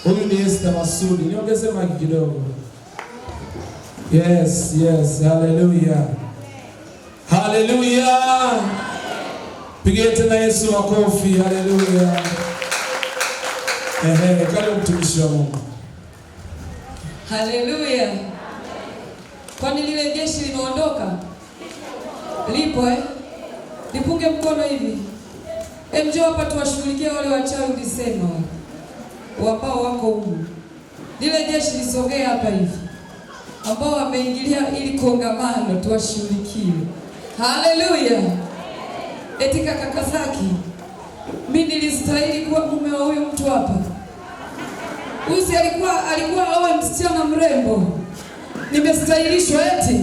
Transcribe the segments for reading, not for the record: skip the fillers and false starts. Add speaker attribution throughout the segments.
Speaker 1: Huyu ni Esther Masudi. Niongeze mic kidogo. Yes, yes. Hallelujah. Hallelujah. Pigie tena Yesu makofi. Hallelujah. Karibu mtumishi wa Mungu.
Speaker 2: Hallelujah. Kwani lile jeshi limeondoka? Lipo Nipunge mkono hivi. Njoo hapa tuwashughulikie wale wachawi ulisema. Ambao wako huko. Lile jeshi lisogee hapa hivi. Ambao wameingilia ili kongamano tuwashughulikie. Hallelujah. Eti kaka Zaki. Mimi nilistahili kuwa mume wa huyu mtu hapa. Huyu alikuwa awe msichana mrembo. Nimestahilishwa eti.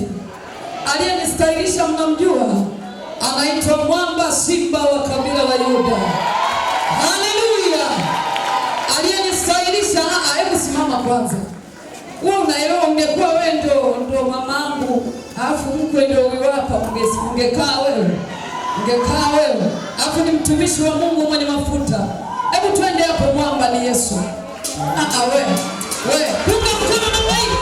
Speaker 2: Aliyenistahilisha mnamjua? Anaitwa Mwamba Simba wa kabila la Yuda. Hallelujah. Aliyenistahilisha, hebu simama kwanza. Wewe unaelewa ungekuwa wewe ndo mamangu, alafu mkwe ndio huyu hapa, ungekaa wewe. Alafu ni mtumishi wa Mungu mwenye mafuta. Hebu twende hapo, Mwamba ni Yesu. Wewe. Punga mkono na wewe.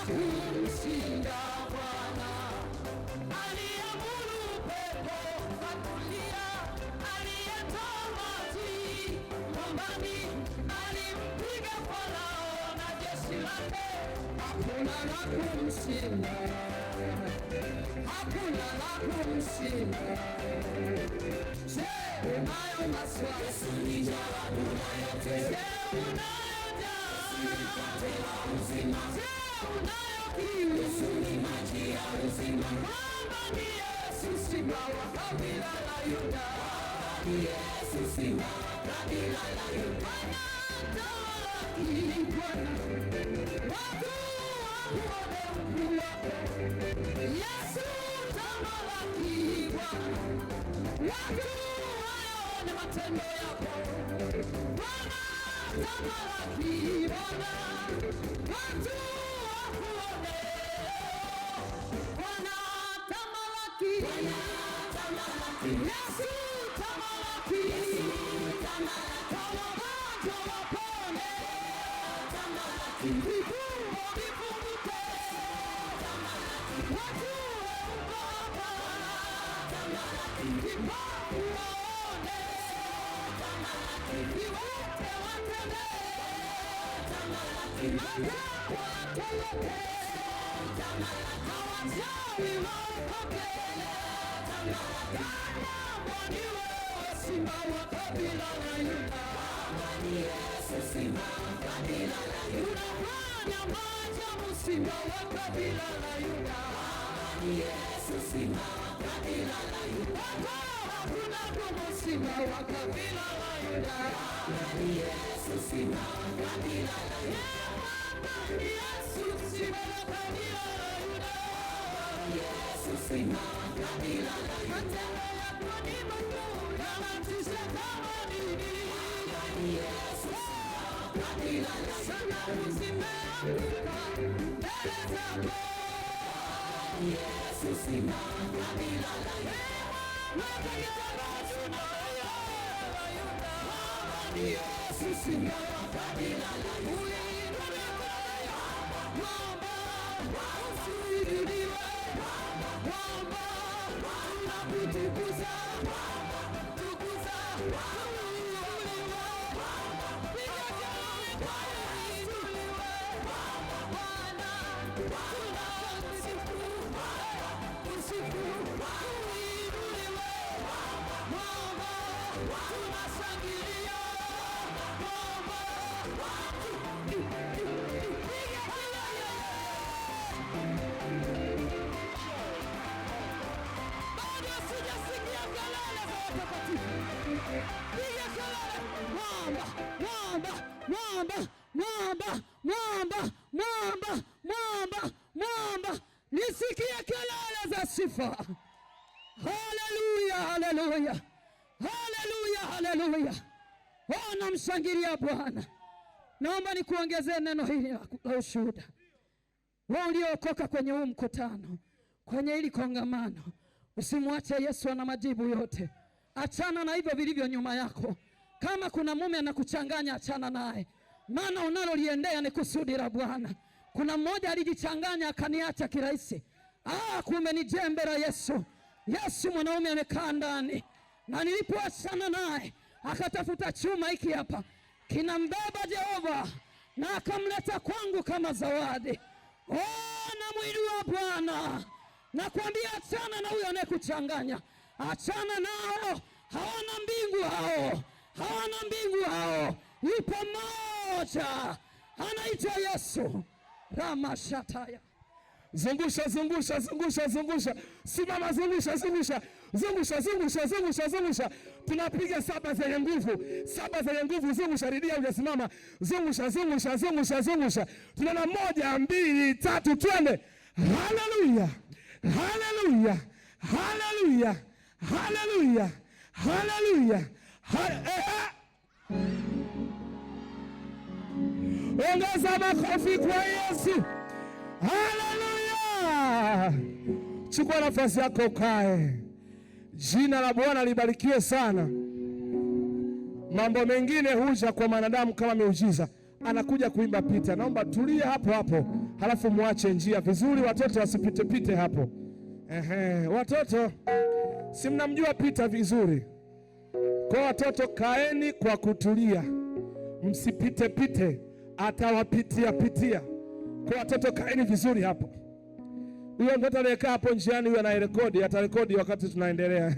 Speaker 3: Kumshinda Bwana aliamuru
Speaker 2: hakuna la kumshinda, hakuna la kumshinda. Je, unayo maswali? Yesu ni jawabu la yote. Je, unayo njaa? Nipate la uzima. Je, unayo kiu? Yesu ni maji ya uzima. Baba ni Yesu, simba wa kabila la Yuda. Baba ni Yesu, simba wa kabila la Yuda. Anatamalaki Bwana, watu waone ukuu wako. Yesu tamalaki Bwana, watu waone matendo yako. Bwana tamalaki Bwana, watu wakuone. Bwana tamalaki, Bwana tamalaki, Yesu tamalaki, Yesu tamalaki. Wagonjwa wapone, tamalaki. Vifungo vifunguke, tamalaki. Watu waokoke, tamalaki. Vipofu waone, tamalaki. Viwete watembee, tamalaki. Mapepo yatoroke, tamalaki. Wachawi waokoke, tamalaki. Bwana ni wewe, simba wa kabila la Yuda. Baba ni Yesu, simba wa kabila la Yuda. Unafanya maajabu, simba wa kabila la Yuda. Baba ni Yesu, simba wa kabila la Yuda. Hakuna kama simba wa kabila la Yuda. Baba ni Yesu, simba wa kabila la Yuda. Baba ni Yesu, simba wa kabila la Yuda. Baba ni Yesu, simba wa kabila la Yuda. Matendo yako ni makuu, yanatisha kama nini. Baba ni Yesu, simba wa kabila la Yuda. Sanamu zimeanguka mbele zako. Baba ni Yesu, simba wa kabila la Yuda. Baba ni Yesu, simba wa kabila la Yuda. Usiinuliwe, tunakutukuza, tukuza, uinuliwe. Piga kelele kwa uinuliwe. Bwana, tunakusifu, kusifu, uinuliwe. Bwana, tunashangilia. Bwana, piga kelele. Bado sijasikia kelele za watakatifu. Piga kelele. Mwamba, mwamba, mwamba, mwamba, mwamba, mwamba, mwamba, mwamba. Nisikie kelele za sifa. Haleluya, haleluya, haleluya, haleluya. Namshangilia Bwana. Naomba nikuongezee neno hili la ushuhuda. Wewe uliokoka kwenye huu mkutano, kwenye hili kongamano, usimwache Yesu ana majibu yote. Achana na hivyo vilivyo nyuma yako. Kama kuna mume anakuchanganya, achana naye, maana unaloliendea ni kusudi la Bwana. Kuna mmoja alijichanganya akaniacha kirahisi. Kumbe ni jembe la Yesu. Yesu mwanaume amekaa ndani, na nilipoachana naye akatafuta chuma hiki hapa, kinambeba Jehova na akamleta kwangu kama zawadi. Na mwili wa Bwana, nakwambia achana na huyo anayekuchanganya. Achana nao, hawana mbingu hao, hawana mbingu hao. Yupo mmoja anaitwa Yesu. Ramashataya.
Speaker 1: Zungusha, zungusha, zungusha, zungusha. Simama, zungusha, zungusha. Zungusha, zungusha, zungusha, zungusha. Tunapiga saba zenye nguvu. Saba zenye nguvu, zungusha, rudia ujasimama. Zungusha, zungusha, zungusha, zungusha. Tunaona 1, 2, 3, twende. Haleluya. Haleluya. Haleluya. Haleluya. Haleluya. Ongeza makofi kwa Yesu. Haleluya. Chukua nafasi yako ukae. Jina la Bwana libarikiwe sana. Mambo mengine huja kwa wanadamu kama miujiza. Anakuja kuimba Pita. Naomba tulia hapo hapo, halafu muache njia vizuri, watoto wasipite pite hapo. Watoto si mnamjua Pita vizuri. Kwa watoto kaeni kwa kutulia, msipite pite, atawapitia pitia. Kwa watoto kaeni vizuri hapo. Huyo mtoto anayekaa hapo njiani, huyo anayerekodi atarekodi wakati tunaendelea.